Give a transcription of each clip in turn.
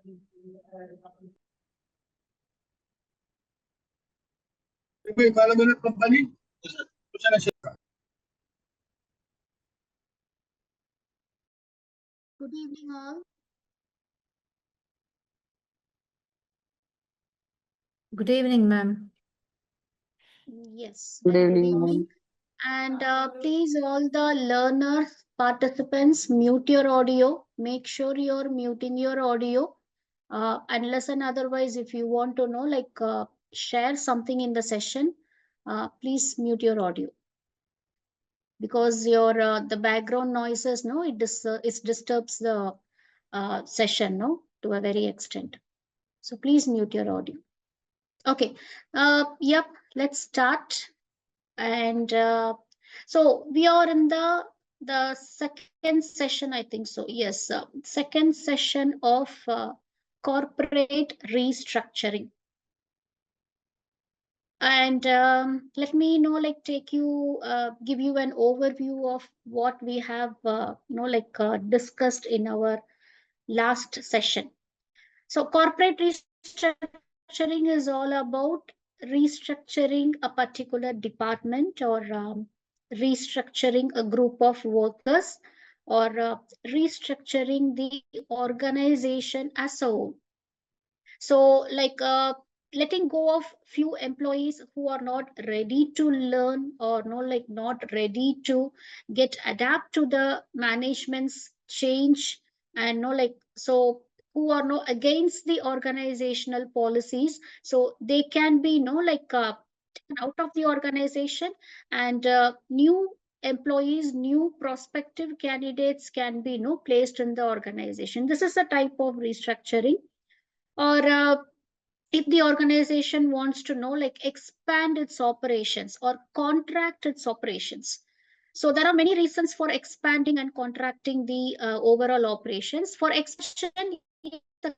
Good evening, all. Good evening, ma'am. Yes, Good very good evening, ma'am. evening. And please, all the learners, participants, mute your audio. Make sure you're muting your audio. Unless and otherwise, if you want to know, share something in the session, please mute your audio because your the background noises, no, it disturbs the session, no, to a very extent. So please mute your audio. Okay. Yep. Let's start. And so we are in the second session, I think so. Yes, second session of corporate restructuring. And let me take you give you an overview of what we have discussed in our last session. So corporate restructuring is all about restructuring a particular department, or restructuring a group of workers, or restructuring the organization as a whole. So letting go of few employees who are not ready to learn, or not ready to get adapt to the management's change, and so who are no against the organizational policies, so they can be taken out of the organization, and new employees, new prospective candidates can be placed in the organization. This is a type of restructuring. Or if the organization wants to expand its operations or contract its operations. So there are many reasons for expanding and contracting the overall operations. For expansion, the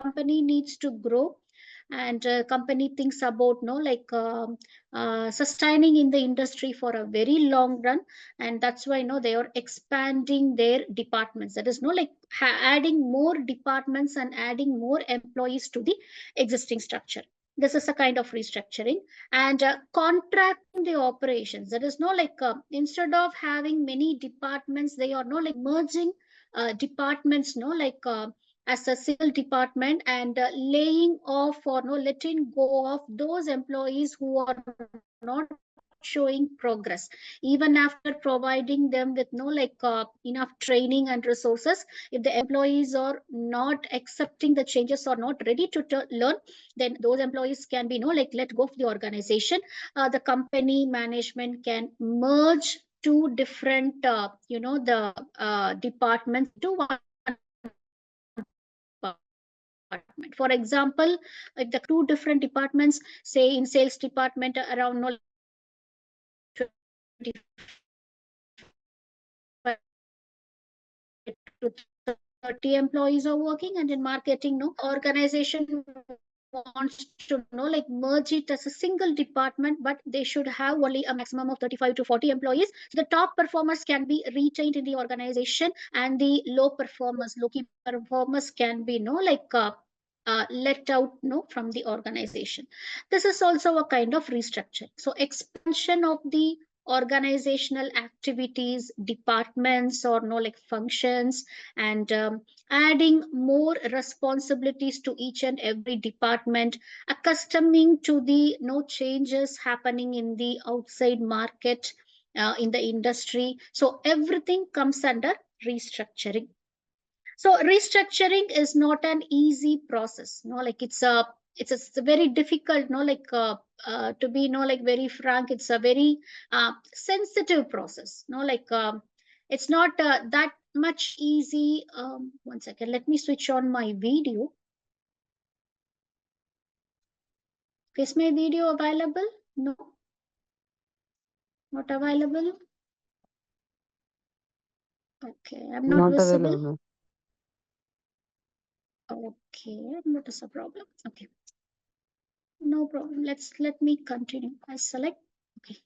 company needs to grow, and company thinks about sustaining in the industry for a very long run, and that's why they are expanding their departments. That is adding more departments and adding more employees to the existing structure. This is a kind of restructuring. And contracting the operations, that is instead of having many departments, they are merging departments as a single department, and laying off or letting go of those employees who are not showing progress, even after providing them with enough training and resources. If the employees are not accepting the changes or not ready to learn, then those employees can be let go of the organization. The company management can merge two different the departments to one department. For example, if the two different departments, say in sales department, around 25 to 30 employees are working, and in marketing, organization wants to merge it as a single department, but they should have only a maximum of 35 to 40 employees. So the top performers can be retained in the organization, and the low key performers can be let out from the organization. This is also a kind of restructure. So expansion of the organizational activities, departments, or functions, and adding more responsibilities to each and every department, accustoming to the changes happening in the outside market, in the industry. So everything comes under restructuring. So restructuring is not an easy process. It's a very difficult. To be very frank, it's a very sensitive process. It's not that much easy. One second, let me switch on my video. Is my video available? No, not available. Okay, I'm not visible. Available. Okay, not a problem. Okay, no problem. Let me continue. I select. Okay.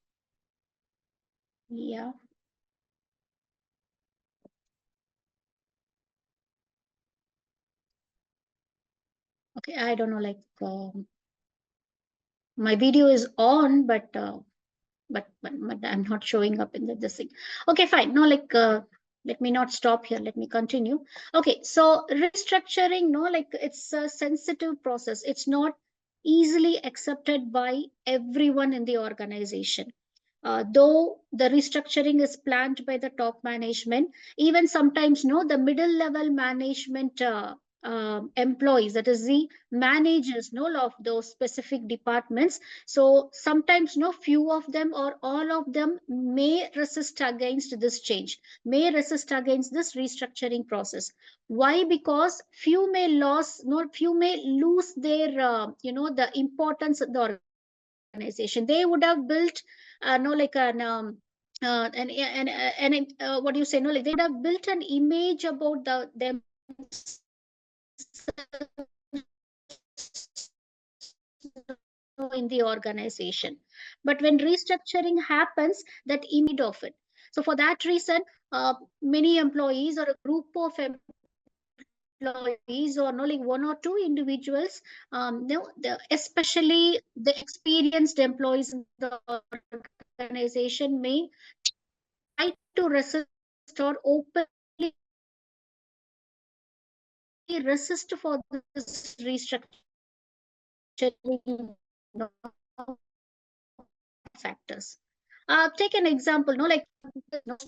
Yeah. Okay, I don't know, like my video is on, but I'm not showing up in this thing. Okay, fine. No, like let me not stop here. Let me continue. Okay, so restructuring, no, like it's a sensitive process. It's not easily accepted by everyone in the organization. Though the restructuring is planned by the top management, even sometimes, no, the middle level management employees, that is the managers, no, of those specific departments. So sometimes, no, few of them or all of them may resist against this change, may resist against this restructuring process. Why? Because few may lose, no, few may lose their, the importance of the organization. They would have built, no, like what do you say? No, like they would have built an image about themselves in the organization. But when restructuring happens, that image of it. So for that reason, many employees or a group of employees or no, like one or two individuals, especially the experienced employees in the organization may try to resist or openly resist for this restructuring, factors. Take an example, no, like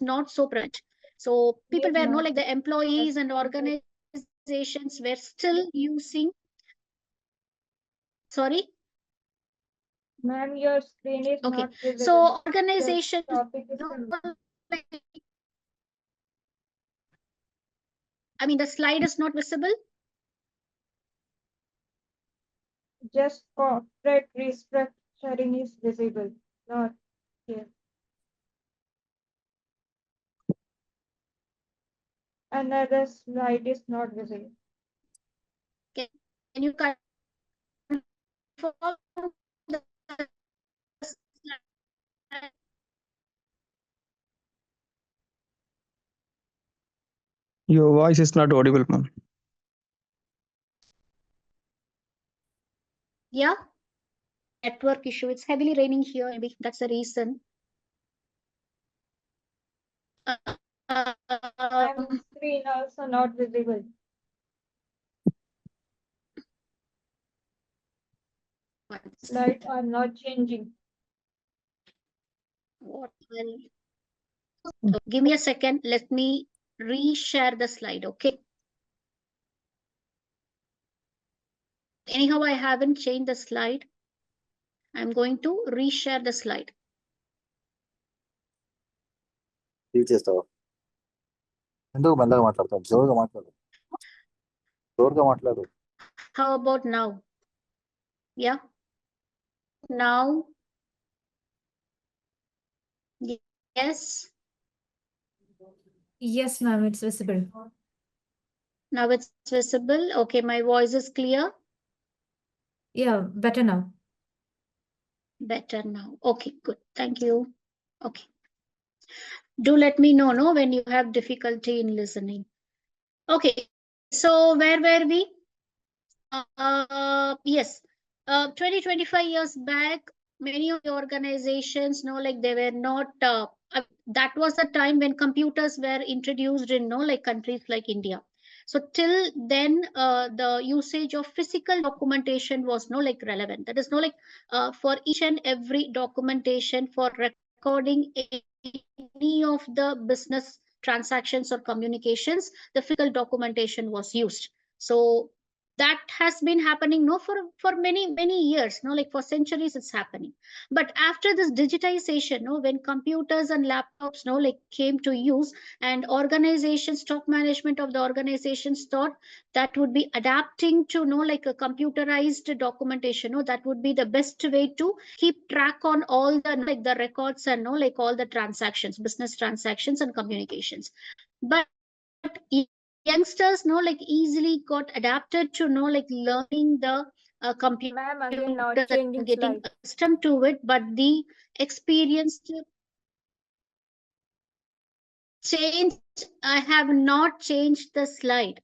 not so prevalent. So Yes, people ma'am. were, no, like the employees and organizations were still using. Sorry. Ma'am, your screen is Okay. not visible. So The organizations, topic is no, confusing. like, I mean, the slide is not visible. Just corporate restructuring is visible, not here. Another slide is not visible. Can you confirm the slide? Your voice is not audible, ma'am. Yeah, network issue. It's heavily raining here. Maybe that's the reason. Ma'am, Um, screen also not visible. Slides are not changing. what will give me a second. Let me reshare the slide. Okay. Anyhow, I haven't changed the slide. I'm going to reshare the slide. Leave చేస్తావా ఎందుకు మెల్లగా మాట్లాడతావు జోరుగా మాట్లాడు జోరుగా మాట్లాడు How about now? Yeah. Now, yes. Yes, ma'am, it's visible. Now it's visible. Okay, my voice is clear. Yeah, better now. Better now. Okay, good. Thank you. Okay. Do let me know, no, when you have difficulty in listening. Okay, so where were we? Yes. 20, 25 years back, many of the organizations, no, like they were not, that was the time when computers were introduced in, no, like countries like India. So till then, the usage of physical documentation was no like relevant. That is no like for each and every documentation for recording any of the business transactions or communications, the physical documentation was used. So that has been happening no for many years, no, like for centuries it's happening. But after this digitization, no, when computers and laptops, no, like came to use, and organizations, top management of the organizations thought that would be adapting to no like a computerized documentation, no, that would be the best way to keep track on all the like the records and no like all the transactions, business transactions and communications. But youngsters know like easily got adapted to know like learning the computer Ma'am, again and not getting changing slide. accustomed to it, but the experienced change, I have not changed the slide.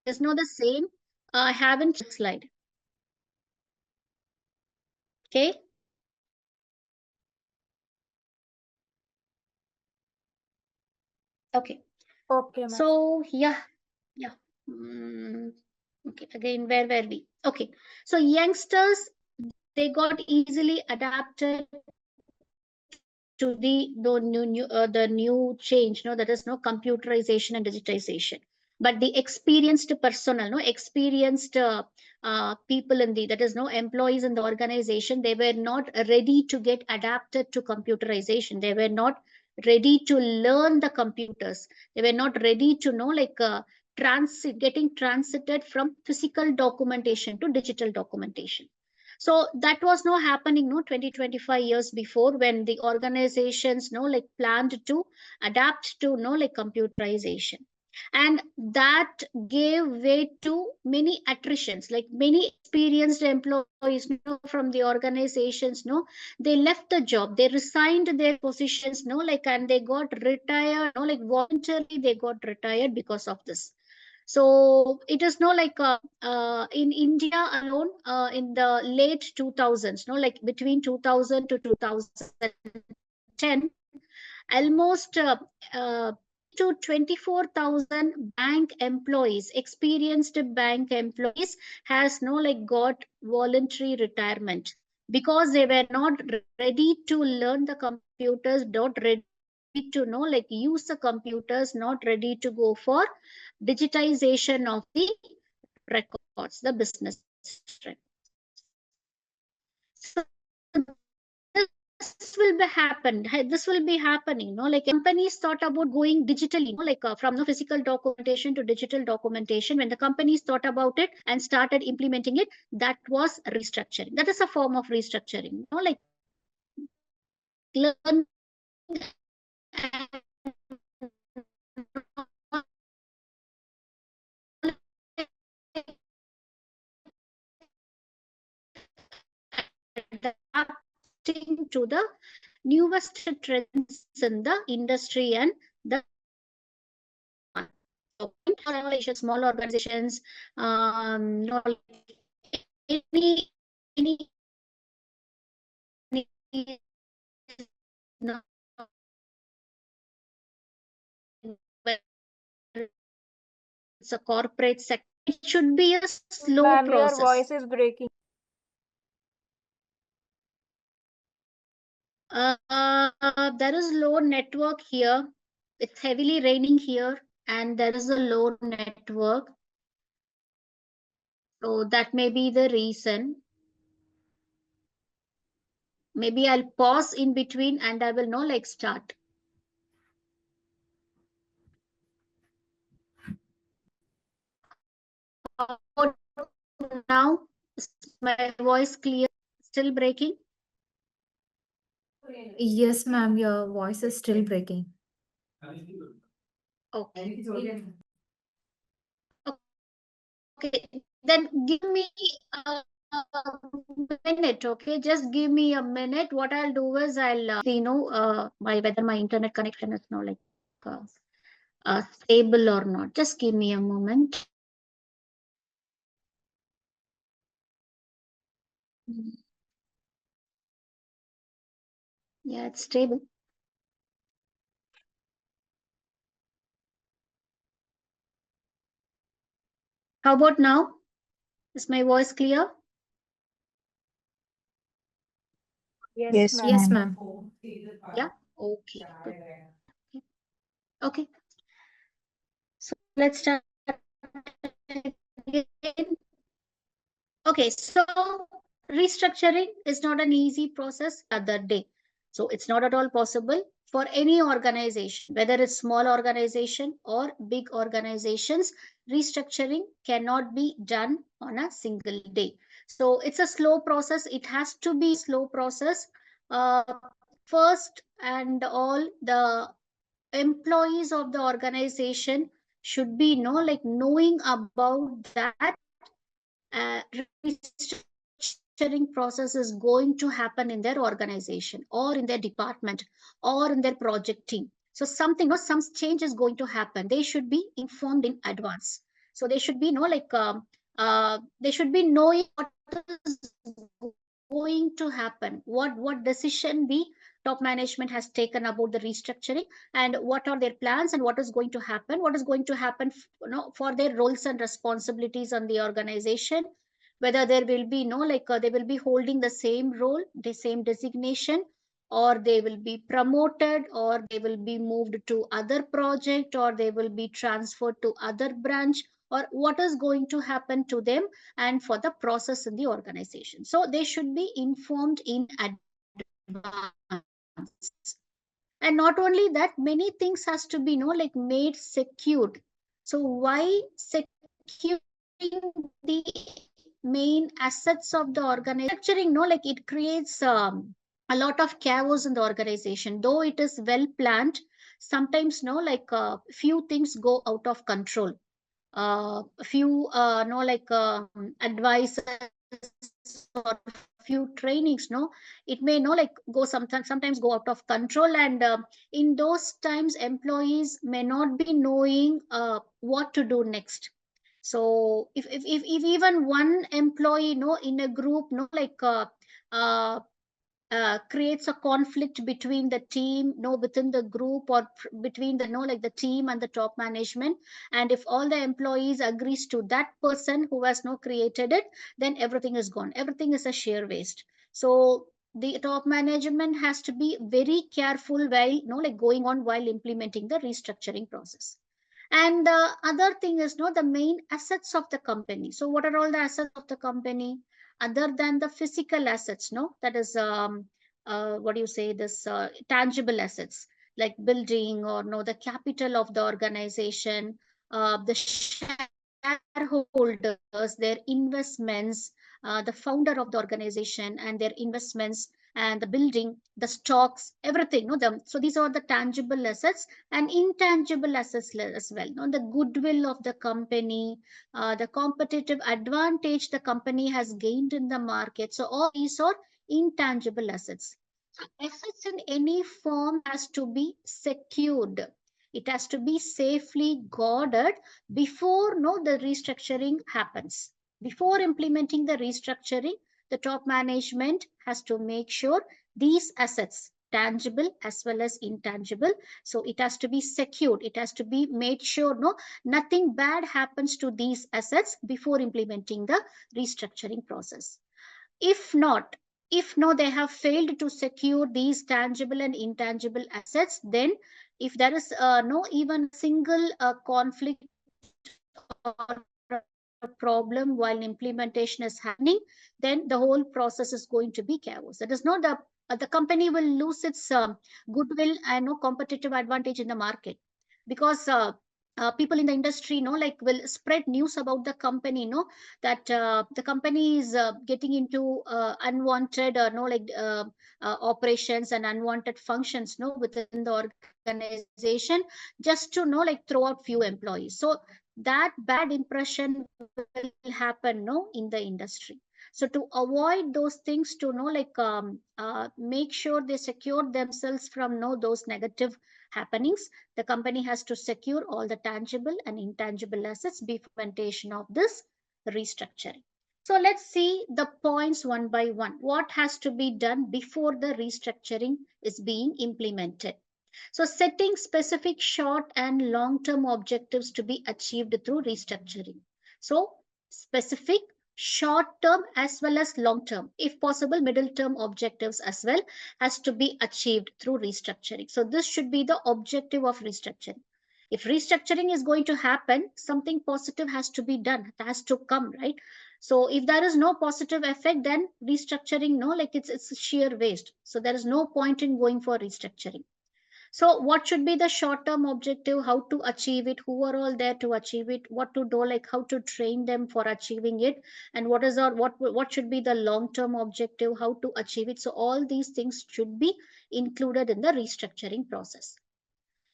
There's no the same. I haven't slide. Okay. Okay. Okay, ma'am. So yeah. Okay. Again, where were we? Okay. So youngsters, they got easily adapted to the new change, that is no computerization and digitization. But the experienced personnel, experienced people in the, that is no employees in the organization, they were not ready to get adapted to computerization. They were not ready to learn the computers. They were not ready to know getting transited from physical documentation to digital documentation. So that was not happening 20-25 years before, when the organizations planned to adapt to computerization. And that gave way to many attritions, like many experienced employees from the organizations, they left the job, they resigned their positions, and they got retired, voluntarily they got retired because of this. So it is in India alone, in the late 2000s, between 2000 to 2010, almost to 24,000 bank employees, experienced bank employees, has got voluntary retirement, because they were not ready to learn the computers, not ready to use the computers, not ready to go for digitization of the records, the business records. So this will be happen. This will be happening. Companies thought about going digitally, from the physical documentation to digital documentation. When the companies thought about it and started implementing it, that was restructuring. That is a form of restructuring. Learn adapting to the newest trends in the industry and the small organizations, any no, it's a corporate sector. It should be a slow Ma'am, your process. voice is breaking. There is low network here. It's heavily raining here, and there is a low network. So that may be the reason. Maybe I'll pause in between and I will start. Now, is my voice clear? Still breaking? Yes, ma'am, your voice is still breaking. Okay. Okay, then give me a minute, okay? Just give me a minute. What I'll do is I'll whether my internet connection is now stable or not. Just give me a moment. Yeah, it's stable. How about now? Is my voice clear? Yes, ma'am. Yes, Yes, ma'am. ma'am. Yeah. Okay. Good. Okay. So let's start again. Okay, so restructuring is not an easy process other day. So it's not at all possible for any organization, whether it's small organization or big organizations. Restructuring cannot be done on a single day. So it's a slow process. It has to be a slow process. Uh, First and all, the employees of the organization should be knowing about that restructuring process is going to happen in their organization or in their department or in their project team. So some change is going to happen. They should be informed in advance. So they should be they should be knowing what is going to happen, what decision the top management has taken about the restructuring, and what are their plans, and what is going to happen, for their roles and responsibilities on the organization, whether there will be they will be holding the same role, the same designation, or they will be promoted, or they will be moved to other project, or they will be transferred to other branch, or what is going to happen to them and for the process in the organization. So they should be informed in advance. And not only that, many things has to be made secured. So why securing the main assets of the organization? Structuring, it creates a lot of chaos in the organization. Though it is well planned, sometimes few things go out of control. Few advices or few trainings, it may go sometimes go out of control, and in those times employees may not be knowing what to do next. So if even one employee in a group uh, creates a conflict between the team, within the group, or between the the team and the top management, and if all the employees agrees to that person who has created it, then everything is gone, everything is a sheer waste. So the top management has to be very careful while going on while implementing the restructuring process. And the other thing is the main assets of the company. So what are all the assets of the company other than the physical assets? That is what do you say, this tangible assets, like building, or the capital of the organization, the shareholders, their investments, the founder of the organization and their investments, and the building, the stocks, everything. So these are the tangible assets, and intangible assets as well. The goodwill of the company, the competitive advantage the company has gained in the market. So all these are intangible assets. So assets in any form has to be secured. It has to be safely guarded before the restructuring happens. Before implementing the restructuring, the top management has to make sure these assets, tangible as well as intangible, so it has to be secured. It has to be made sure nothing bad happens to these assets before implementing the restructuring process. If not, if no, they have failed to secure these tangible and intangible assets, then if there is no even single conflict or a problem while implementation is happening, then the whole process is going to be chaos. That is not the company will lose its goodwill and competitive advantage in the market, because people in the industry will spread news about the company, that the company is getting into unwanted operations and unwanted functions within the organization, just to throw out few employees. So that bad impression will happen in the industry. So to avoid those things, to make sure they secure themselves from those negative happenings, the company has to secure all the tangible and intangible assets before implementation of this restructuring. So let's see the points one by one. What has to be done before the restructuring is being implemented? So setting specific short and long-term objectives to be achieved through restructuring. So specific short-term as well as long-term, if possible, middle-term objectives as well has to be achieved through restructuring. So this should be the objective of restructuring. If restructuring is going to happen, something positive has to be done, it has to come, right? So if there is no positive effect, then restructuring, it's sheer waste. So there is no point in going for restructuring. So what should be the short term objective, how to achieve it, who are all there to achieve it, what to do, how to train them for achieving it, and what should be the long term objective, how to achieve it. So all these things should be included in the restructuring process,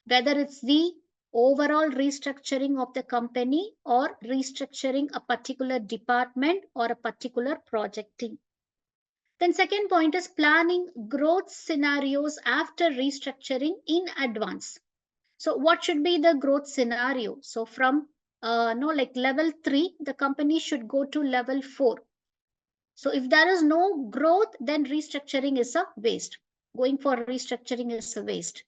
whether it's the overall restructuring of the company or restructuring a particular department or a particular project team. Then second point is planning growth scenarios after restructuring in advance. So what should be the growth scenario? So from no, like level 3, the company should go to level 4. So if there is no growth, then restructuring is a waste. Going for restructuring is a waste.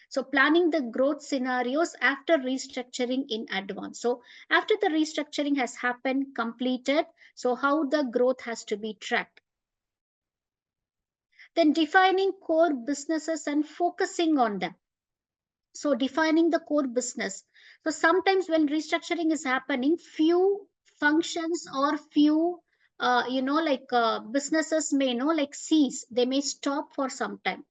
So planning the growth scenarios after restructuring in advance. So after the restructuring has happened, completed, so how the growth has to be tracked. Then defining core businesses and focusing on them. So defining the core business. So sometimes when restructuring is happening, few functions or few businesses may like cease, they may stop for some time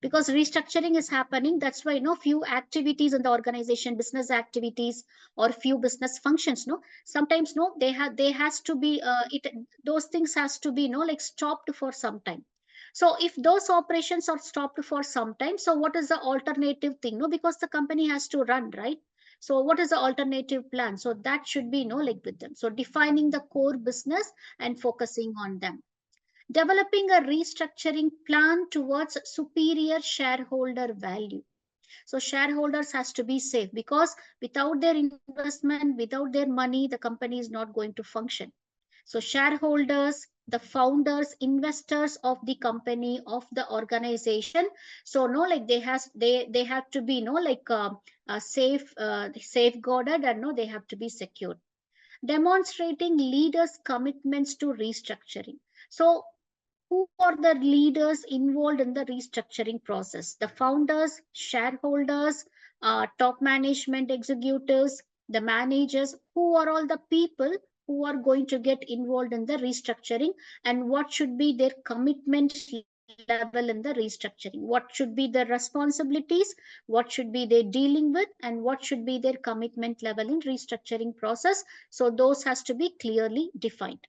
because restructuring is happening. That's why few activities in the organization, business activities or few business functions, sometimes they has to be it those things has to be like stopped for some time. So if those operations are stopped for some time, so what is the alternative thing? No, because the company has to run, right? So what is the alternative plan? So that should be like with them. So defining the core business and focusing on them. Developing a restructuring plan towards superior shareholder value. So shareholders has to be safe because without their investment, without their money, the company is not going to function. So shareholders, the founders, investors of the company, of the organization, so like they have to be safe, safeguarded, and they have to be secured. Demonstrating leaders commitments to restructuring. So who are the leaders involved in the restructuring process? The founders, shareholders, top management executives, the managers. Who are all the people who are going to get involved in the restructuring, and what should be their commitment level in the restructuring? What should be the responsibilities? What should be they dealing with, and what should be their commitment level in restructuring process? So those has to be clearly defined.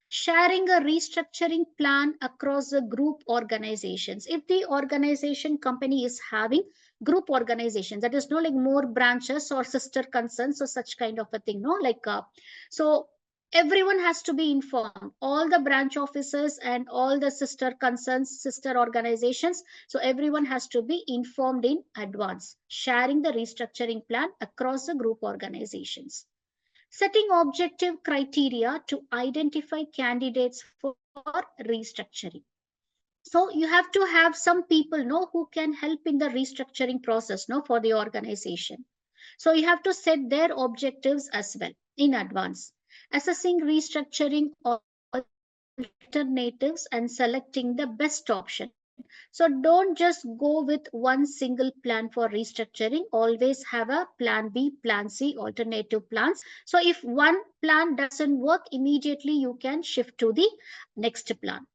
Sharing a restructuring plan across the group organizations. If the organization company is having group organizations, that is no like more branches or sister concerns or such kind of a thing, so everyone has to be informed, all the branch officers and all the sister concerns, sister organizations, so everyone has to be informed in advance. Sharing the restructuring plan across the group organizations. Setting objective criteria to identify candidates for restructuring. So you have to have some people who can help in the restructuring process for the organization. So you have to set their objectives as well in advance. Assessing restructuring alternatives and selecting the best option. So don't just go with one single plan for restructuring. Always have a plan B, plan C, alternative plans. So if one plan doesn't work, immediately you can shift to the next plan.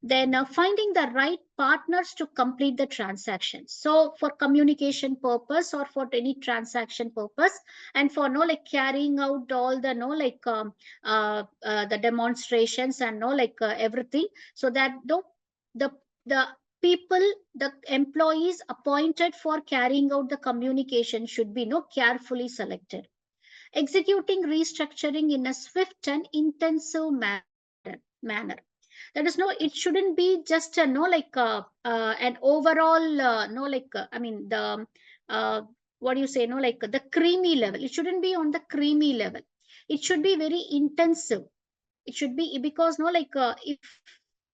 Then finding the right partners to complete the transaction. So for communication purpose or for any transaction purpose, and for carrying out all the the demonstrations and everything, so that the the people, the employees appointed for carrying out the communication should be carefully selected. Executing restructuring in a swift and intensive manner. That is it shouldn't be just an overall I mean the what do you say the creamy level. It shouldn't be on the creamy level. It should be very intensive. It should be because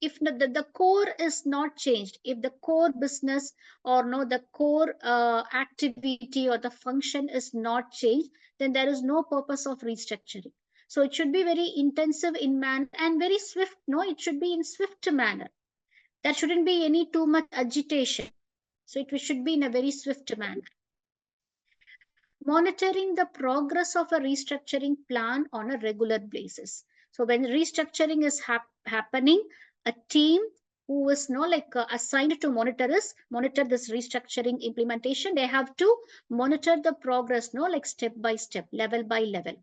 if the core is not changed, if the core business or the core activity or the function is not changed, then there is no purpose of restructuring. So it should be very intensive in manner and very swift. No, it should be in swift manner. There shouldn't be any too much agitation. So it should be in a very swift manner. Monitoring the progress of a restructuring plan on a regular basis. So when restructuring is happening, a team who is assigned to monitor this restructuring implementation. They have to monitor the progress step by step, level by level,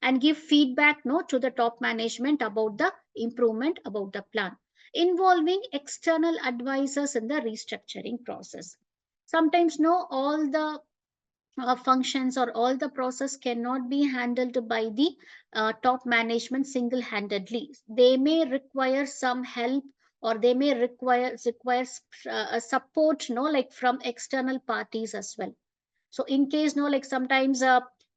and give feedback to the top management about the improvement about the plan, involving external advisors in the restructuring process. Sometimes all the functions or all the process cannot be handled by the top management single handedly. They may require some help, or they may require support from external parties as well. So in case sometimes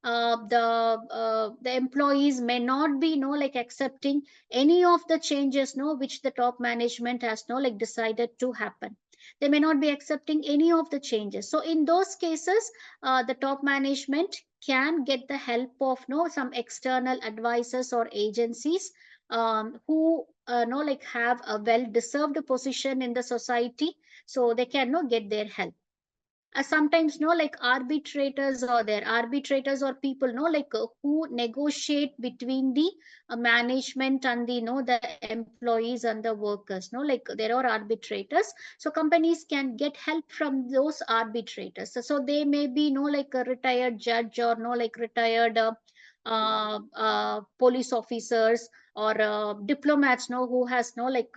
the employees may not be like accepting any of the changes which the top management has like decided to happen. They may not be accepting any of the changes. So in those cases, the top management can get the help of some external advisors or agencies, who like have a well deserved position in the society, so they can get their help. Sometimes like arbitrators or there arbitrators or people like who negotiate between the management and the the employees and the workers, like there are arbitrators. So companies can get help from those arbitrators. So they may be like a retired judge, or like retired police officers, or diplomats who has like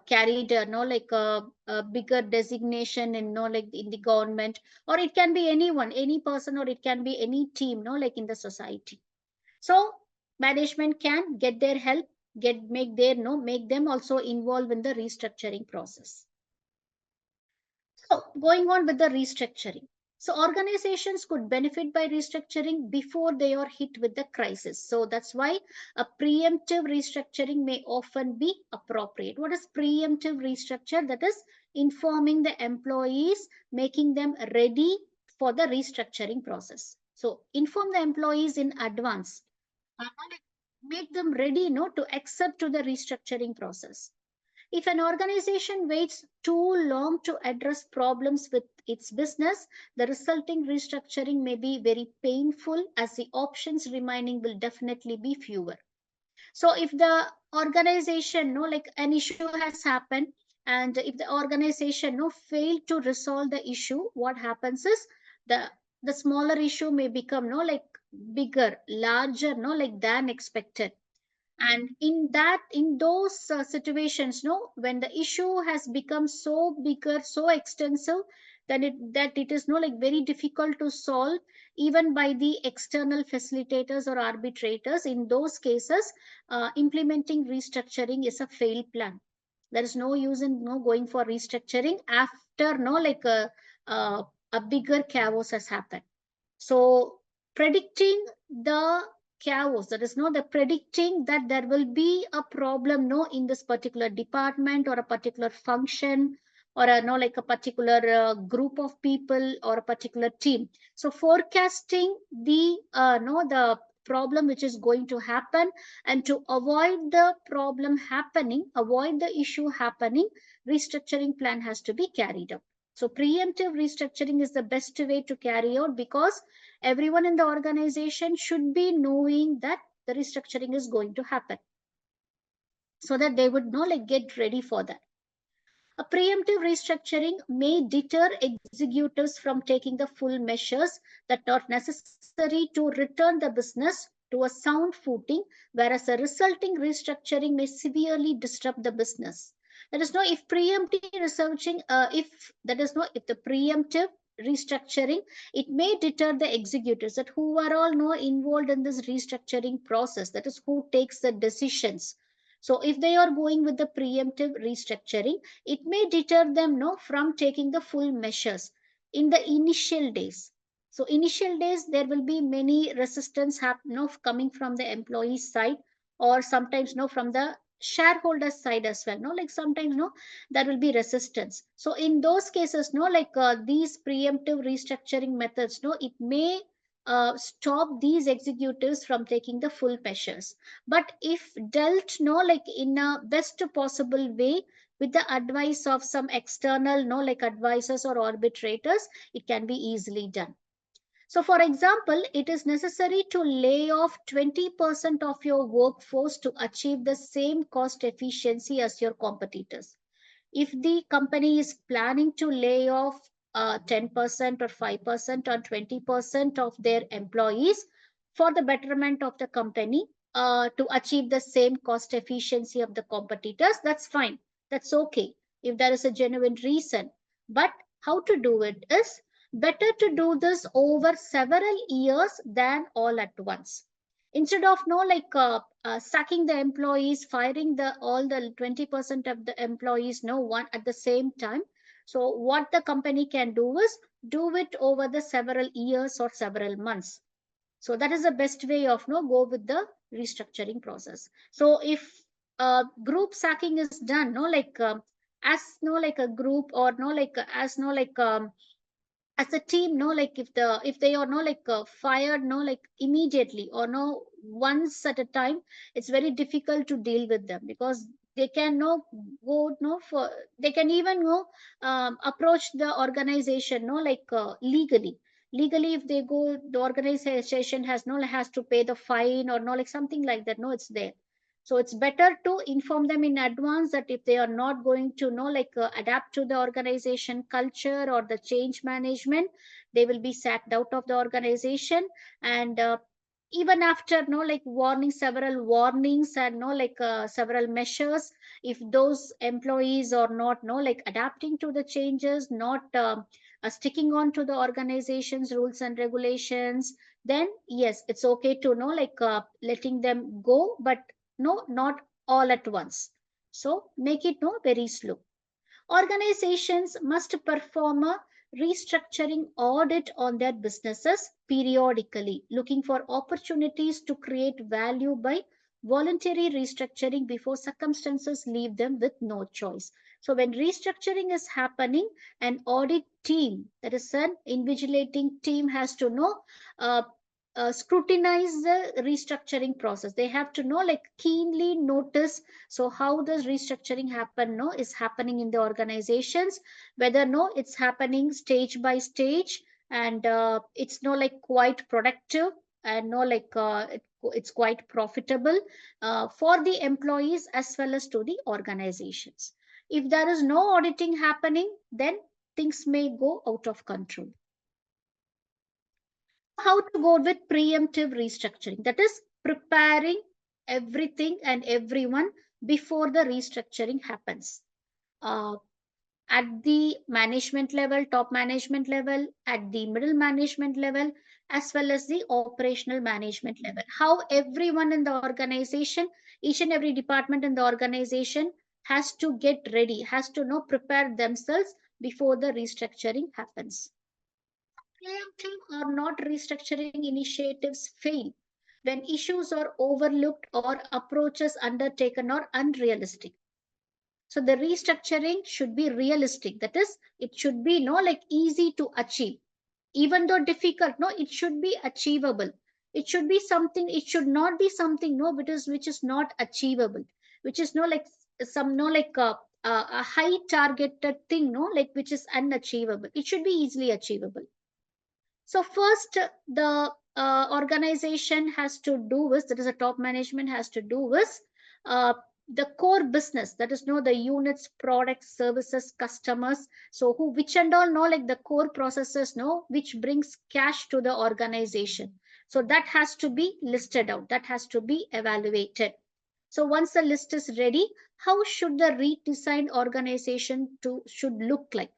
carried like a bigger designation in like in the government, or it can be anyone, any person, or it can be any team like in the society. So management can get their help, get make their make them also involved in the restructuring process. So, going on with the restructuring. So, organizations could benefit by restructuring before they are hit with the crisis. So, that's why a preemptive restructuring may often be appropriate. What is preemptive restructure? That is informing the employees, making them ready for the restructuring process. So, inform the employees in advance, make them ready to accept to the restructuring process. If an organization waits too long to address problems with its business, the resulting restructuring may be very painful, as the options remaining will definitely be fewer. So if the organization like an issue has happened, and if the organization failed to resolve the issue, what happens is the smaller issue may become like bigger, larger like than expected. And in those situations when the issue has become so bigger, so extensive, that it is like very difficult to solve even by the external facilitators or arbitrators. In those cases, implementing restructuring is a failed plan. There is no use in going for restructuring after like a bigger chaos has happened. So predicting the chaos, that is not the predicting that there will be a problem in this particular department or a particular function, or a like a particular group of people or a particular team. So forecasting the the problem which is going to happen, and to avoid the problem happening, avoid the issue happening, restructuring plan has to be carried out. So preemptive restructuring is the best way to carry out, because everyone in the organization should be knowing that the restructuring is going to happen, so that they would know like get ready for that. A preemptive restructuring may deter executives from taking the full measures that are necessary to return the business to a sound footing, whereas a resulting restructuring may severely disrupt the business. That is, no, if preemptive researching, if that is, no, if the preemptive restructuring, it may deter the executives, that who are all no involved in this restructuring process, that is who takes the decisions. So if they are going with the preemptive restructuring, it may deter them from taking the full measures in the initial days. So initial days there will be many resistance coming from the employees side, or sometimes from the shareholders side as well, like sometimes there will be resistance. So in those cases like these preemptive restructuring methods it may stop these executives from taking the full measures. But if dealt like in a best possible way, with the advice of some external like advisors or arbitrators, it can be easily done. So for example, it is necessary to lay off 20% of your workforce to achieve the same cost efficiency as your competitors. If the company is planning to lay off 10% or 5% or 20% of their employees for the betterment of the company, to achieve the same cost efficiency of the competitors, that's fine. That's okay if there is a genuine reason. But how to do it is better to do this over several years than all at once. Instead of sacking the employees, firing the all the 20% of the employees one at the same time. So what the company can do is do it over the several years or several months. So that is the best way of go with the restructuring process. So if group sacking is done as like a group, or as a team, like if they are fired immediately, or once at a time, it's very difficult to deal with them, because they can go for, they can even approach the organization legally. If they go, the organization has to pay the fine, or something like that, it's there. So it's better to inform them in advance that if they are not going to adapt to the organization culture or the change management, they will be sacked out of the organization. And even after several warnings and several measures, if those employees are not adapting to the changes, not sticking on to the organization's rules and regulations, then yes, it's okay to letting them go, but not all at once. So make it very slow. Organizations must perform a restructuring audit on their businesses periodically, looking for opportunities to create value by voluntary restructuring before circumstances leave them with no choice. So, when restructuring is happening, an audit team, that is an invigilating team, has to know. Scrutinize the restructuring process. They have to know, keenly notice, so how does restructuring happen, is happening in the organizations, whether it's happening stage by stage, and it's quite productive, and it's quite profitable for the employees as well as to the organizations. If there is no auditing happening, then things may go out of control. How to go with preemptive restructuring, that is preparing everything and everyone before the restructuring happens, uh, at the management level, top management level, at the middle management level, as well as the operational management level. How everyone in the organization, each and every department in the organization has to get ready, has to prepare themselves before the restructuring happens. Preemptive or not restructuring initiatives fail when issues are overlooked or approaches undertaken are unrealistic. So the restructuring should be realistic. That is, it should be easy to achieve. Even though difficult, it should be achievable. It should be something, it should not be something which is not achievable, which is some a high targeted thing, which is unachievable. It should be easily achievable. So first, the organization has to do with, that is a top management has to do with uh, the core business, that is the units, products, services, customers. So who, which and all the core processes which brings cash to the organization. So that has to be listed out, that has to be evaluated. So once the list is ready, how should the redesigned organization should look like?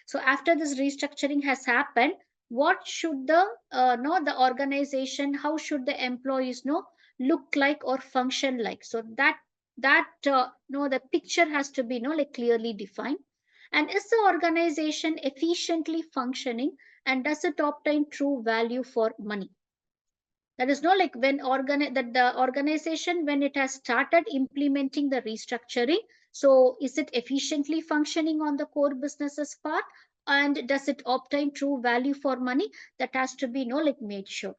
So after this restructuring has happened, what should the the organization, how should the employees look like or function like? So that the picture has to be clearly defined. And is the organization efficiently functioning, and does it obtain true value for money? That is when that the organization, when it has started implementing the restructuring, so is it efficiently functioning on the core businesses part, and does it obtain true value for money? That has to be made sure.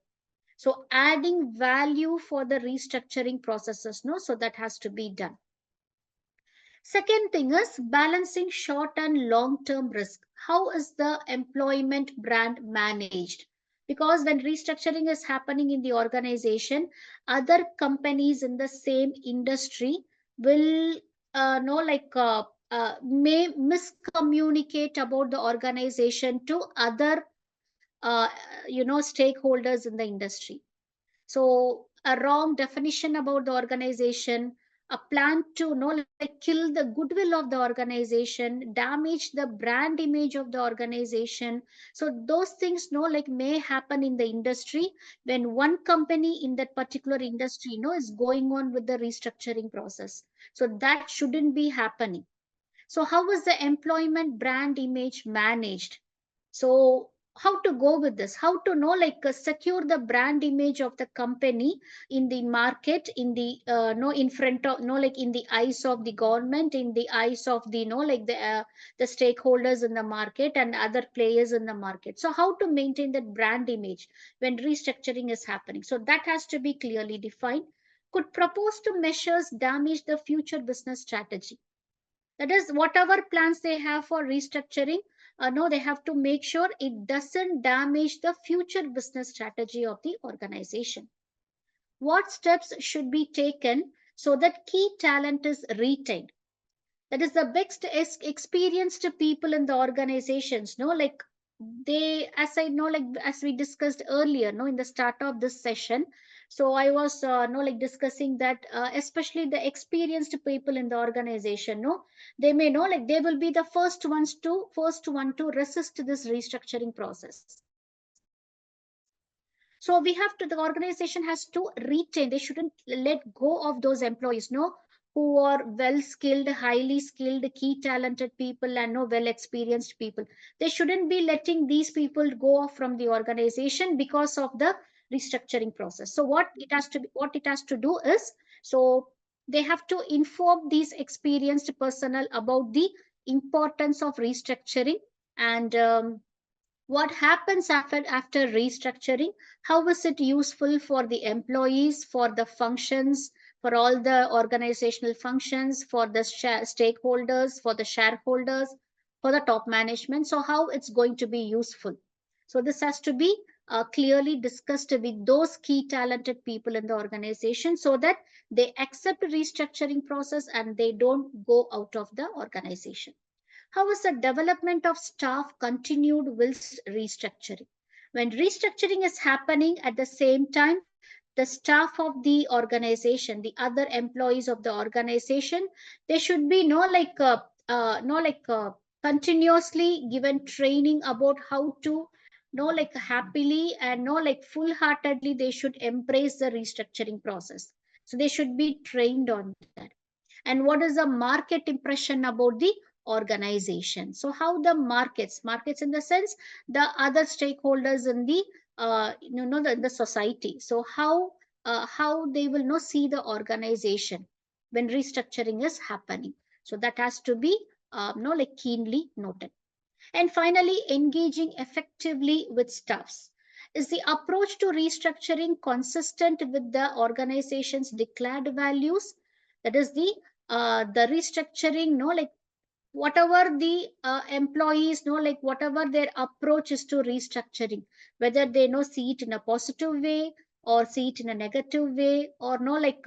So adding value for the restructuring processes, so that has to be done. Second thing is balancing short and long term risk. How is the employment brand managed? Because when restructuring is happening in the organization, other companies in the same industry will may miscommunicate about the organization to other stakeholders in the industry. So a wrong definition about the organization, a plan to kill the goodwill of the organization, damage the brand image of the organization. So those things may happen in the industry when one company in that particular industry is going on with the restructuring process. So that shouldn't be happening. So how is the employment brand image managed? So how to go with this, how to know like secure the brand image of the company in the market, in the no in front of no like in the eyes of the government, in the eyes of the no like the stakeholders in the market and other players in the market. So how to maintain that brand image when restructuring is happening, so that has to be clearly defined. Could propose to measures damage the future business strategy? That is, whatever plans they have for restructuring, no, they have to make sure it doesn't damage the future business strategy of the organization. What steps should be taken so that key talent is retained? That is the best experienced people in the organizations, no, like they, as I know, like as we discussed earlier, no, in the start of this session. So I was no like discussing that especially the experienced people in the organization, no, they may know like they will be the first one to resist this restructuring process. So we have to, the organization has to retain, they shouldn't let go of those employees, no, who are well skilled, highly skilled, key talented people and no well experienced people. They shouldn't be letting these people go off from the organization because of the restructuring process. So what it has to do is, so they have to inform these experienced personnel about the importance of restructuring, and what happens after restructuring, how is it useful for the employees, for the functions, for all the organizational functions, for the stakeholders, for the shareholders, for the top management, so how it's going to be useful. So this has to be clearly discussed with those key talented people in the organization so that they accept restructuring process and they don't go out of the organization. How is the development of staff continued whilst restructuring? When restructuring is happening at the same time, the staff of the organization, the other employees of the organization, they should be no like continuously given training about how to no like happily and no like full heartedly they should embrace the restructuring process. So they should be trained on that. And what is the market impression about the organization? So how the markets in the sense the other stakeholders in the the society, so how they will not see the organization when restructuring is happening. So that has to be like keenly noted. And finally, engaging effectively with staffs. Is the approach to restructuring consistent with the organization's declared values? That is the restructuring, no, like whatever the employees know, like whatever their approach is to restructuring, whether they know see it in a positive way or see it in a negative way, or no like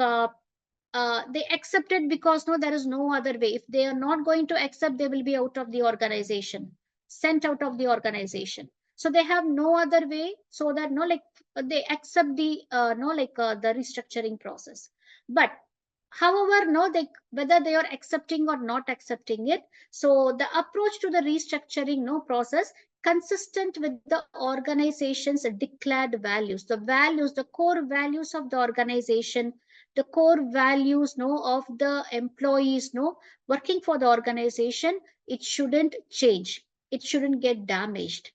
they accept it because no there is no other way. If they are not going to accept, they will be out of the organization, sent out of the organization. So they have no other way, so that no like they accept the no like the restructuring process. But however no they, whether they are accepting or not accepting it, so the approach to the restructuring no process consistent with the organization's declared values, the values, the core values of the organization, the core values no of the employees no working for the organization, it shouldn't change, it shouldn't get damaged.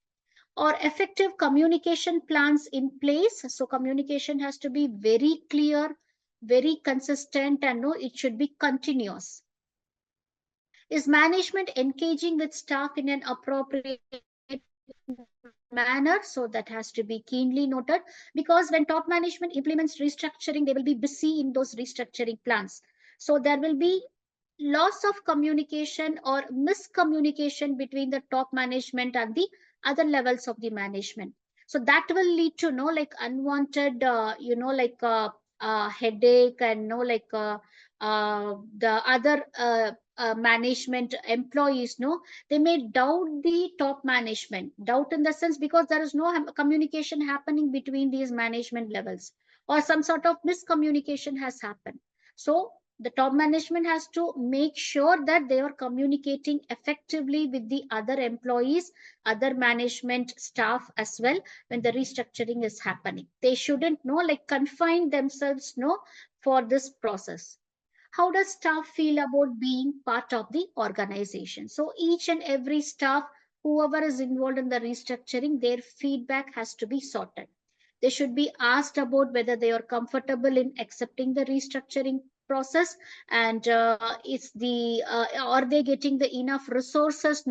Or effective communication plans in place, so communication has to be very clear, very consistent, and no it should be continuous. Is management engaging with staff in an appropriate manner? So that has to be keenly noted, because when top management implements restructuring, they will be busy in those restructuring plans. So there will be loss of communication or miscommunication between the top management and the other levels of the management. So that will lead to no like unwanted headache, and no like the other management employees no, they may doubt the top management, doubt in the sense because there is no communication happening between these management levels, or some sort of miscommunication has happened. So the top management has to make sure that they are communicating effectively with the other employees, other management staff as well, when the restructuring is happening. They shouldn't know like confine themselves no for this process. How does staff feel about being part of the organization? So each and every staff whoever is involved in the restructuring, their feedback has to be sorted. They should be asked about whether they are comfortable in accepting the restructuring process, and is the are they getting the enough resources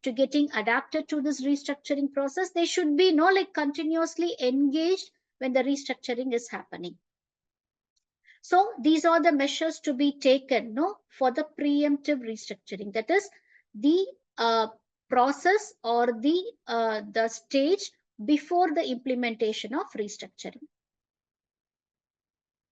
to getting adapted to this restructuring process. They should be continuously engaged when the restructuring is happening. So these are the measures to be taken for the preemptive restructuring. That is the process or the stage before the implementation of restructuring.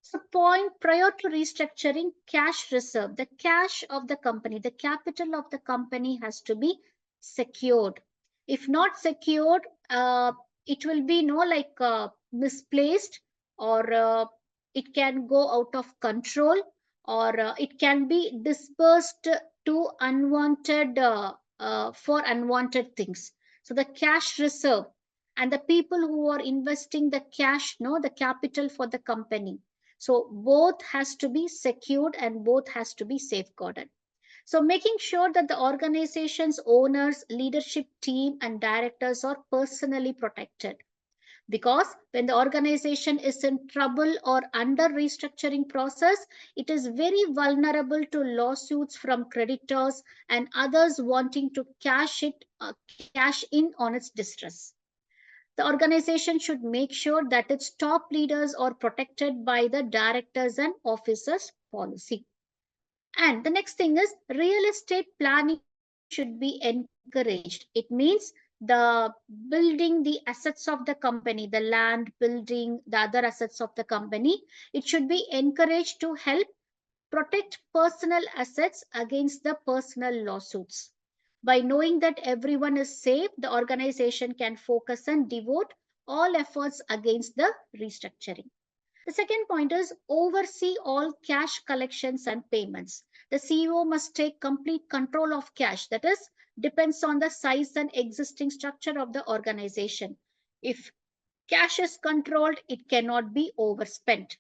So point prior to restructuring, cash reserve, the cash of the company, the capital of the company has to be secured. If not secured, it will be misplaced, or it can go out of control, or it can be dispersed to unwanted for unwanted things. So the cash reserve and the people who are investing the cash, the capital for the company, so both has to be secured and both has to be safeguarded. So making sure that the organization's owners, leadership team and directors are personally protected. Because when the organization is in trouble or under restructuring process, it is very vulnerable to lawsuits from creditors and others wanting to cash in on its distress. The organization should make sure that its top leaders are protected by the directors and officers policy. And the next thing is real estate planning should be encouraged. It means the building the assets of the company, the land, building, the other assets of the company. It should be encouraged to help protect personal assets against the personal lawsuits. By knowing that everyone is safe, the organization can focus and devote all efforts against the restructuring. The second point is oversee all cash collections and payments. The CEO must take complete control of cash. That is, depends on the size and existing structure of the organization. If cash is controlled, it cannot be overspent.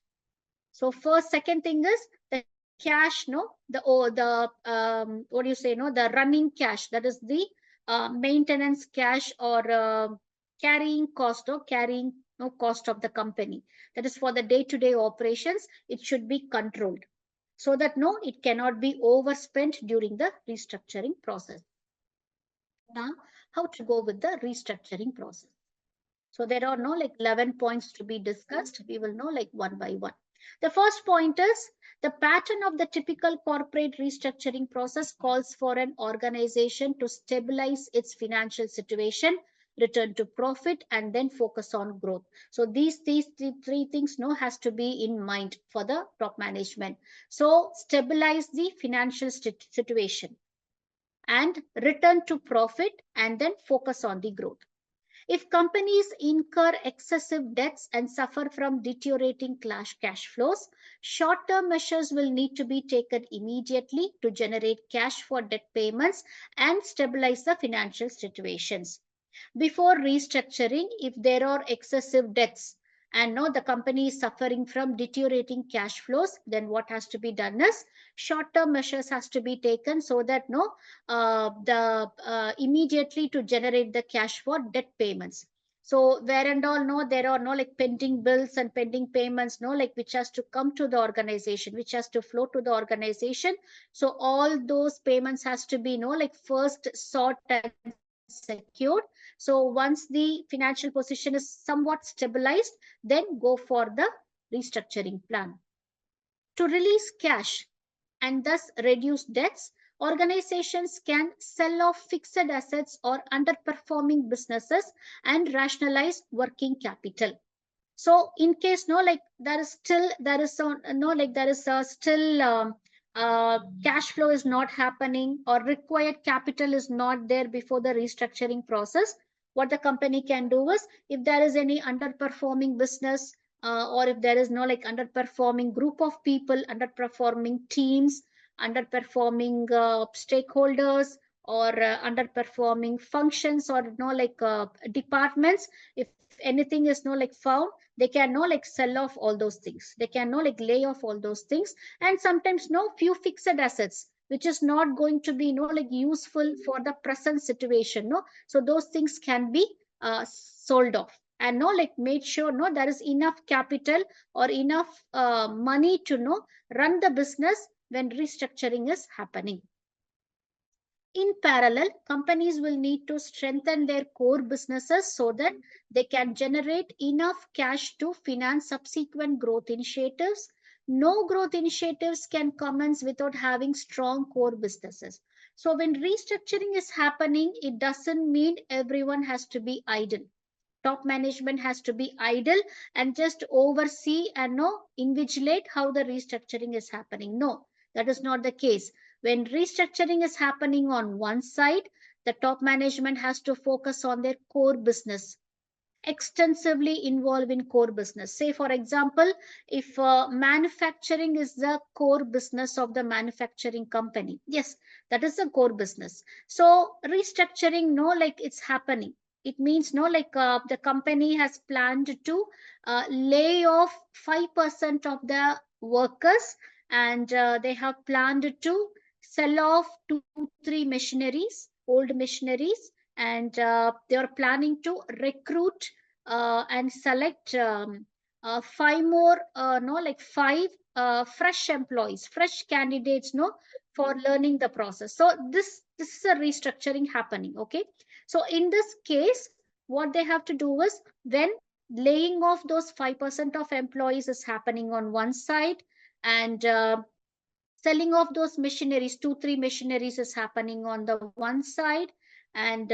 So first, second thing is the cash, what do you say, the running cash, that is the maintenance cash or carrying cost or carrying cost of the company. That is for the day-to-day operations, it should be controlled so that it cannot be overspent during the restructuring process. Now, how to go with the restructuring process? So there are 11 points to be discussed. We will know one by one. The first point is the pattern of the typical corporate restructuring process calls for an organization to stabilize its financial situation, return to profit, and then focus on growth. So these three things has to be in mind for the top management. So stabilize the financial situation and return to profit and then focus on the growth. If companies incur excessive debts and suffer from deteriorating cash flows, short-term measures will need to be taken immediately to generate cash for debt payments and stabilize the financial situations. Before restructuring, if there are excessive debts and the company is suffering from deteriorating cash flows, then what has to be done is short-term measures has to be taken so that immediately to generate the cash for debt payments. So where and all there are pending bills and pending payments which has to come to the organization, which has to flow to the organization. So all those payments has to be first sought and secured. So once the financial position is somewhat stabilized, then go for the restructuring plan. To release cash and thus reduce debts, organizations can sell off fixed assets or underperforming businesses and rationalize working capital. So in case there is still cash flow is not happening or required capital is not there before the restructuring process, what the company can do is, if there is any underperforming business or if there is underperforming group of people, underperforming teams, underperforming stakeholders, or underperforming functions, or departments, if anything is found, they can sell off all those things. They can lay off all those things. And sometimes few fixed assets which is not going to be like useful for the present situation. No, so those things can be sold off, and like made sure there is enough capital or enough money to run the business when restructuring is happening. In parallel, companies will need to strengthen their core businesses so that they can generate enough cash to finance subsequent growth initiatives. No growth initiatives can commence without having strong core businesses. So, when restructuring is happening, it doesn't mean everyone has to be idle. Top management has to be idle and just oversee and invigilate how the restructuring is happening. No, that is not the case. When restructuring is happening on one side, the top management has to focus on their core business, extensively involved in core business. Say, for example, if manufacturing is the core business of the manufacturing company, yes, that is the core business. So restructuring, like it's happening. It means like the company has planned to lay off 5% of the workers, and they have planned to sell off 2 3 machineries, old machineries, and they are planning to recruit and select five more, no, like five fresh employees, fresh candidates, no, for learning the process. So this is a restructuring happening. Okay, so in this case, what they have to do is, when laying off those 5% of employees is happening on one side, and selling of those missionaries, 2 3 missionaries is happening on the one side, and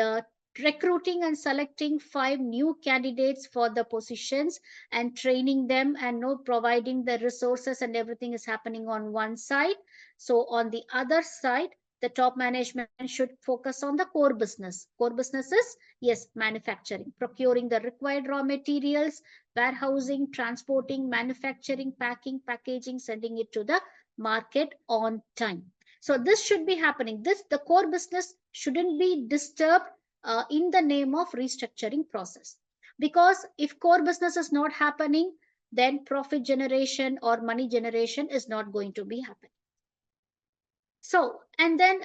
recruiting and selecting 5 new candidates for the positions and training them and providing the resources and everything is happening on one side. So on the other side, the top management should focus on the core business. Core business is, yes, manufacturing, procuring the required raw materials, warehousing, transporting, manufacturing, packing, packaging, sending it to the market on time. So this should be happening. The core business shouldn't be disturbed in the name of restructuring process, because if core business is not happening, then profit generation or money generation is not going to be happening. So, and then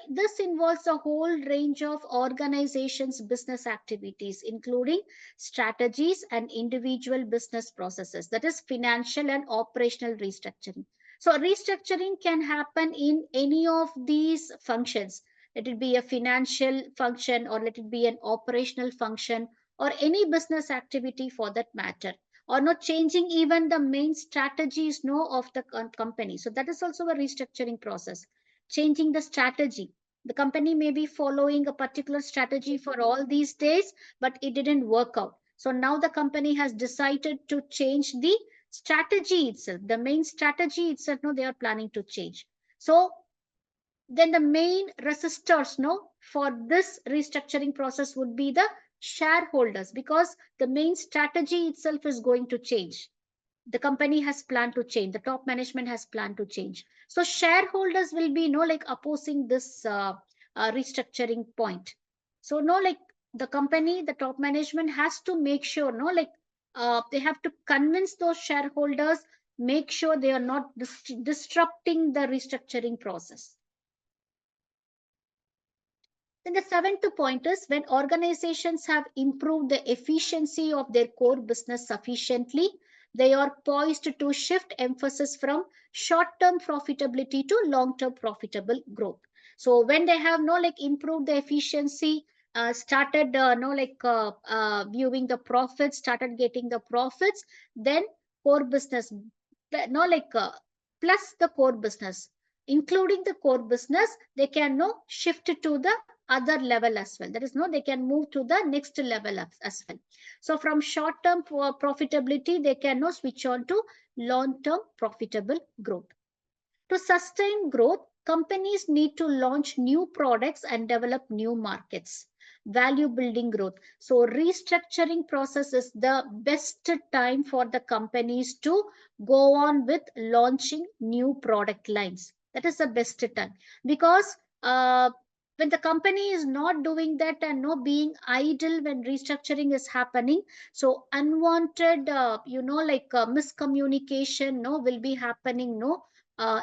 this involves a whole range of organizations' business activities, including strategies and individual business processes. That is financial and operational restructuring. So, restructuring can happen in any of these functions. Let it be a financial function, or let it be an operational function, or any business activity for that matter, or not changing even the main strategies of the company. So that is also a restructuring process. Changing the strategy. The company may be following a particular strategy for all these days, but it didn't work out. So now the company has decided to change the strategy itself. The main strategy itself, no, they are planning to change. So then the main resistors, for this restructuring process would be the shareholders, because the main strategy itself is going to change. The company has planned to change, the top management has planned to change. So shareholders will be like opposing this restructuring point. So like the company, the top management has to make sure, like they have to convince those shareholders, make sure they are not disrupting the restructuring process. Then the seventh point is, when organizations have improved the efficiency of their core business sufficiently, they are poised to shift emphasis from short-term profitability to long-term profitable growth. So when they have improved the efficiency, started viewing the profits, started getting the profits, then core business, plus the core business, including the core business, they can shift to the other level as well. That is, they can move to the next level as well. So from short term profitability, they can switch on to long term profitable growth. To sustain growth, companies need to launch new products and develop new markets. Value building growth. So restructuring process is the best time for the companies to go on with launching new product lines. That is the best time, because when the company is not doing that and being idle when restructuring is happening, so unwanted miscommunication will be happening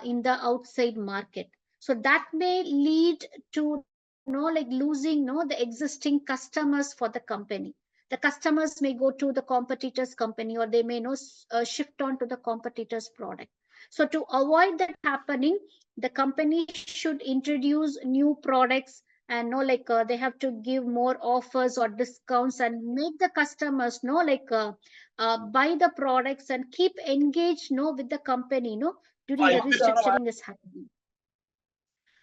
in the outside market. So that may lead to losing the existing customers for the company. The customers may go to the competitor's company, or they may shift on to the competitor's product. So to avoid that happening, the company should introduce new products, and they have to give more offers or discounts and make the customers buy the products and keep engaged with the company during the restructuring is happening.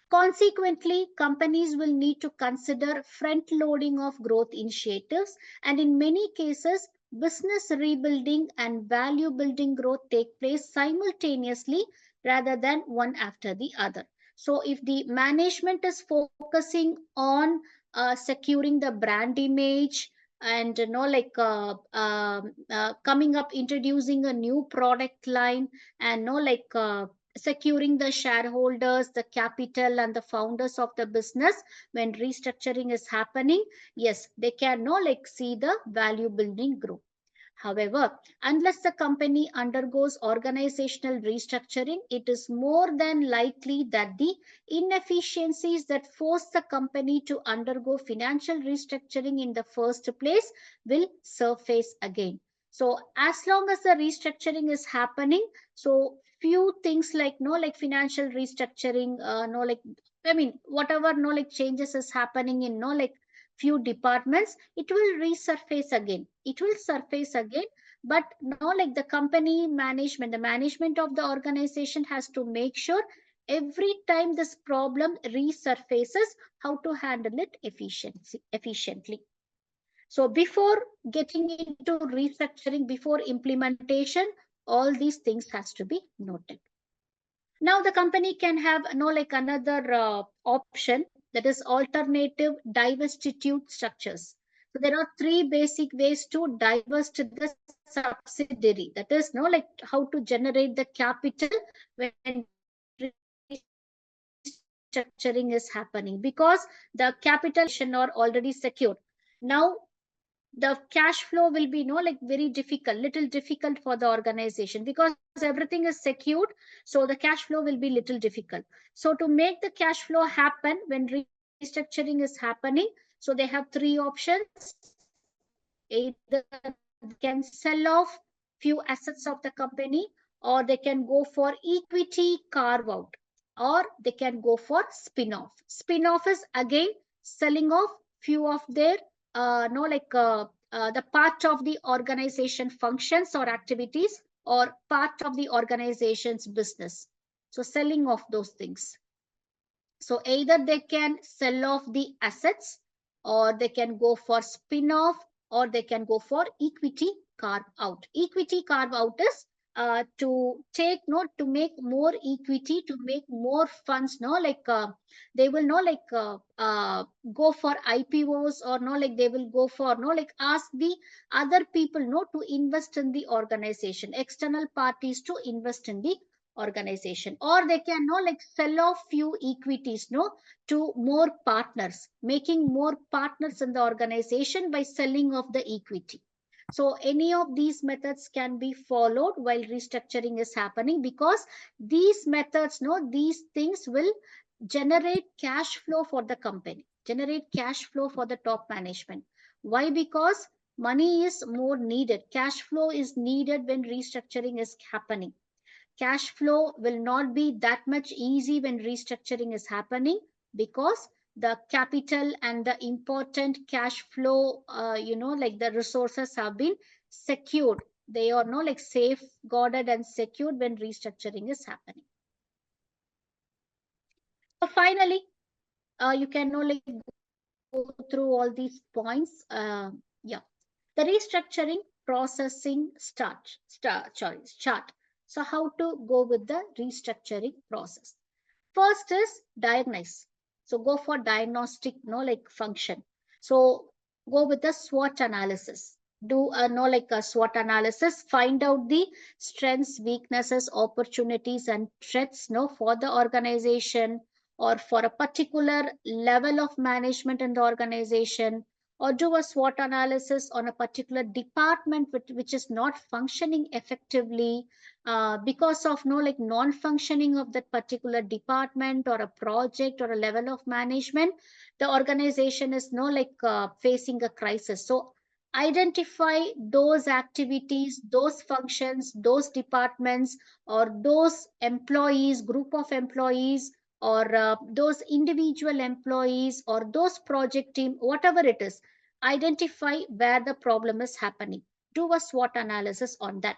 Consequently, companies will need to consider front loading of growth initiatives, and in many cases, business rebuilding and value building growth take place simultaneously rather than one after the other. So, if the management is focusing on securing the brand image and coming up, introducing a new product line, and securing the shareholders, the capital, and the founders of the business when restructuring is happening, yes, they can see the value building growth. However, unless the company undergoes organizational restructuring, it is more than likely that the inefficiencies that force the company to undergo financial restructuring in the first place will surface again. So, as long as the restructuring is happening, so few things like financial restructuring, I mean, whatever changes is happening in few departments, it will resurface again. It will surface again. But the company management, the management of the organization has to make sure every time this problem resurfaces, how to handle it efficiently. So before getting into restructuring, before implementation, all these things has to be noted. Now the company can have another option, that is alternative divestiture structures. So there are three basic ways to divest the subsidiary. That is how to generate the capital when restructuring is happening, because the capital or already secured. Now the cash flow will be very difficult, little difficult for the organization, because everything is secured. So the cash flow will be little difficult. So to make the cash flow happen when restructuring is happening, so they have three options. Either they can sell off few assets of the company, or they can go for equity carve out, or they can go for spin-off. Spin-off is again selling off few of their the part of the organization functions or activities, or part of the organization's business. So selling off those things. So either they can sell off the assets, or they can go for spin-off, or they can go for equity carve out. Equity carve out is to take to make more equity, to make more funds. They will go for IPOs, or they will go for ask the other people to invest in the organization, external parties to invest in the organization. Or they can sell off few equities to more partners, making more partners in the organization by selling off the equity. So any of these methods can be followed while restructuring is happening, because these methods these things will generate cash flow for the company, generate cash flow for the top management. Why? Because money is more needed, cash flow is needed when restructuring is happening. Cash flow will not be that much easy when restructuring is happening, because the capital and the important cash flow, the resources have been secured. They are safeguarded and secured when restructuring is happening. So finally, you can go through all these points. Yeah, the restructuring processing chart. So how to go with the restructuring process? First is diagnose. So go for diagnostic function. So go with the SWOT analysis. Do a a SWOT analysis. Find out the strengths, weaknesses, opportunities, and threats for the organization, or for a particular level of management in the organization, or do a SWOT analysis on a particular department which is not functioning effectively because of non-functioning of that particular department or a project or a level of management. The organization is facing a crisis. So identify those activities, those functions, those departments, or those employees, group of employees, or those individual employees, or those project team, whatever it is. Identify where the problem is happening. Do a SWOT analysis on that.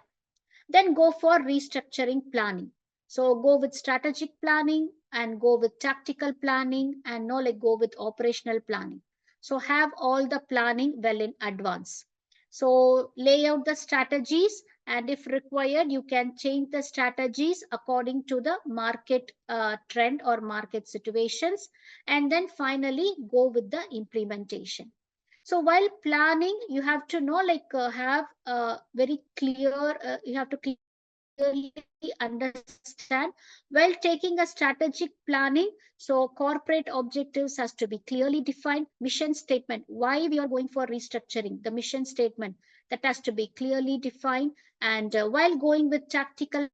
Then go for restructuring planning. So go with strategic planning and go with tactical planning and go with operational planning. So have all the planning well in advance. So lay out the strategies, and if required, you can change the strategies according to the market trend or market situations. And then finally go with the implementation. So while planning, you have to have very clear, you have to clearly understand while taking a strategic planning. So corporate objectives has to be clearly defined. Mission statement, why we are going for restructuring, the mission statement, that has to be clearly defined. And while going with tactical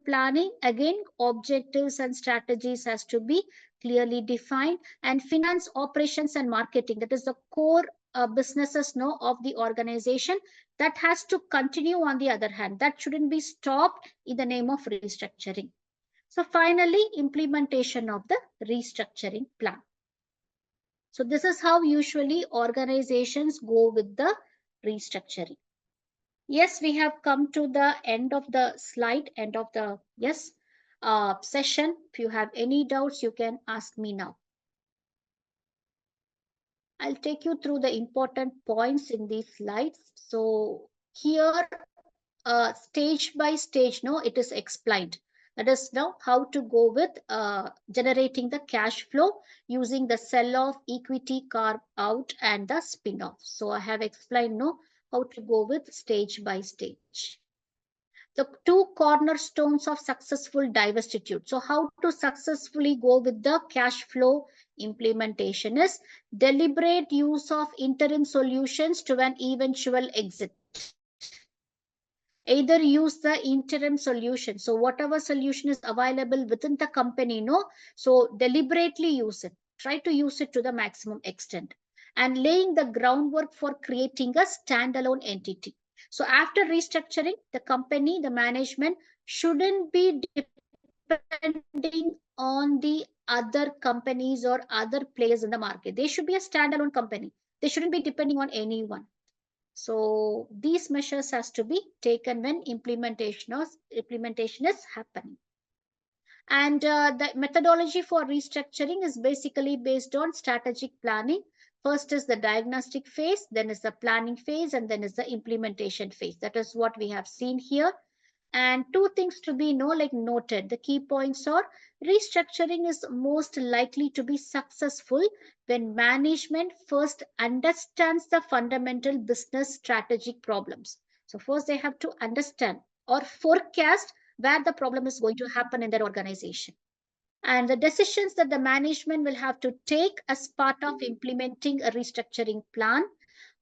planning, again, objectives and strategies has to be clearly defined. And finance, operations, and marketing, that is the core businesses of the organization, that has to continue. On the other hand, that shouldn't be stopped in the name of restructuring. So finally, implementation of the restructuring plan. So this is how usually organizations go with the restructuring. Yes, we have come to the end of the slide, end of the session. If you have any doubts, you can ask me now. I'll take you through the important points in these slides. So here, stage by stage, it is explained. That is now how to go with generating the cash flow using the sell-off, equity carve out, and the spin-off. So I have explained how to go with stage by stage. The two cornerstones of successful divestiture. So how to successfully go with the cash flow implementation is deliberate use of interim solutions to an eventual exit. Either use the interim solution, so whatever solution is available within the company, so deliberately use it, try to use it to the maximum extent, and laying the groundwork for creating a standalone entity. So after restructuring the company, the management shouldn't be depending on the other companies or other players in the market. They should be a standalone company. They shouldn't be depending on anyone. So these measures has to be taken when implementation is happening. And the methodology for restructuring is basically based on strategic planning. First is the diagnostic phase, then is the planning phase, and then is the implementation phase. That is what we have seen here. And two things to be noted. The key points are restructuring is most likely to be successful when management first understands the fundamental business strategic problems. So first they have to understand or forecast where the problem is going to happen in their organization. And the decisions that the management will have to take as part of implementing a restructuring plan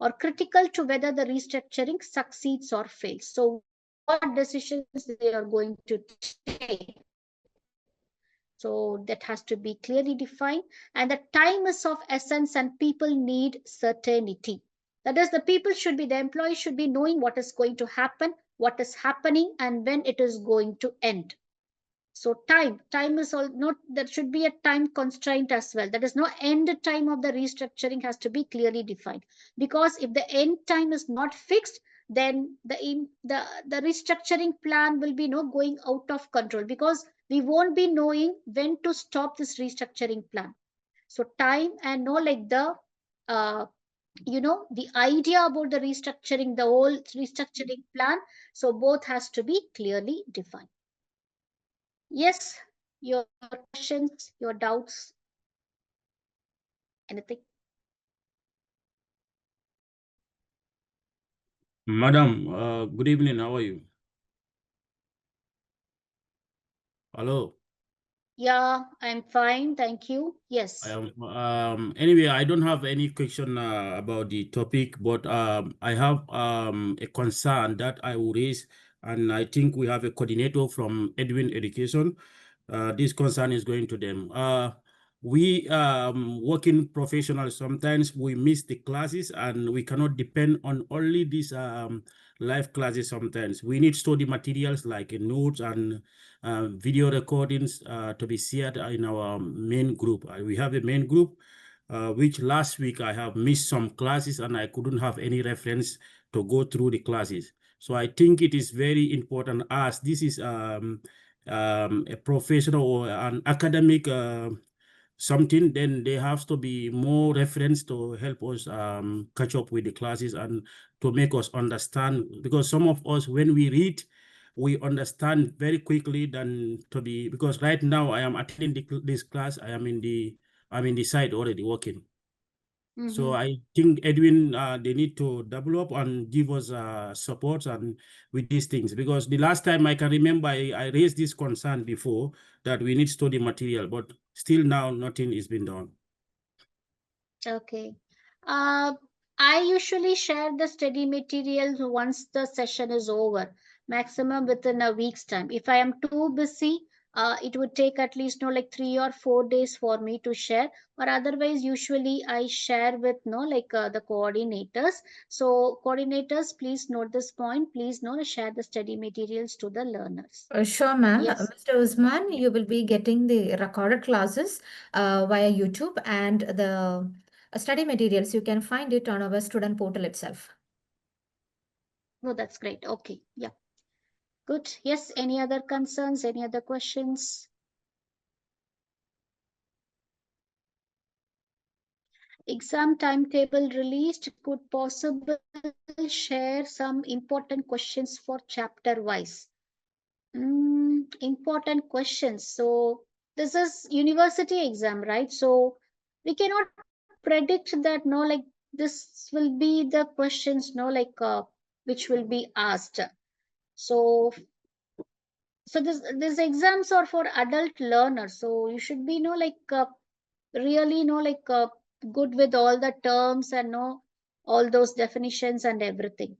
are critical to whether the restructuring succeeds or fails. So what decisions they are going to take, so that has to be clearly defined. And the time is of essence and people need certainty. That is, the people should be, the employees should be knowing what is going to happen, what is happening, and when it is going to end. So time is all not, there should be a time constraint as well. That is, no end time of the restructuring has to be clearly defined. Because if the end time is not fixed, then the restructuring plan will be going out of control, because we won't be knowing when to stop this restructuring plan. So time and uh, the idea about the restructuring, the whole restructuring plan, so both has to be clearly defined. Yes, your questions, your doubts, anything? Madam, good evening. How are you? Hello. Yeah, I'm fine. Thank you. Yes. Anyway, I don't have any question about the topic, but I have a concern that I will raise, and I think we have a coordinator from Edwin Education. This concern is going to them. We working professionals, sometimes we miss the classes and we cannot depend on only these live classes. Sometimes we need study materials like notes and video recordings to be shared in our main group. We have a main group, which last week I have missed some classes and I couldn't have any reference to go through the classes. So I think it is very important, as this is a professional or an academic something, then there has to be more reference to help us catch up with the classes and to make us understand, because some of us, when we read, we understand very quickly than to be, because right now I am attending this class, I'm in the site already working. So I think Edwin, they need to double up and give us support and with these things, because the last time I can remember, I raised this concern before that we need study material, but still now nothing is been done. Okay. Uh, I usually share the study materials once the session is over, maximum within a week's time. If I am too busy, it would take at least no like 3 or 4 days for me to share, or otherwise usually I share with no like the coordinators. So coordinators, please note this point. Please no share the study materials to the learners. Sure, ma'am. Yes. Mr. Usman, you will be getting the recorded classes via YouTube, and the study materials, you can find it on our student portal itself. Oh, that's great. Okay. Yeah. Good. Yes. Any other concerns? Any other questions? Exam timetable released, could possible share some important questions for chapter wise. Important questions. So this is university exam, right? So we cannot predict that no like this will be the questions no like which will be asked. So this exams are for adult learners, so you should be really good with all the terms and know all those definitions and everything.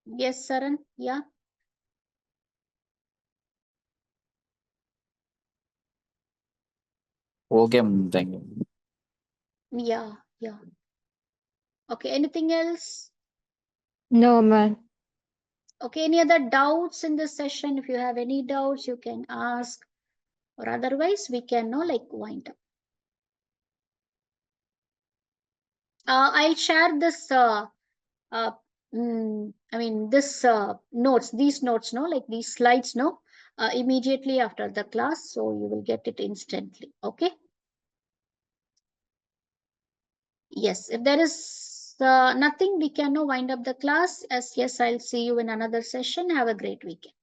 Yes, Saran. Yeah. Okay, thank you. Yeah. Yeah. Okay. Anything else? No, man. Okay. Any other doubts in this session? If you have any doubts, you can ask, or otherwise we can know like wind up. I'll share this. Uh, I mean this notes, these notes, no, like these slides, no, immediately after the class, so you will get it instantly. Okay. Yes, if there is nothing, we can now wind up the class. As yes, I'll see you in another session. Have a great weekend.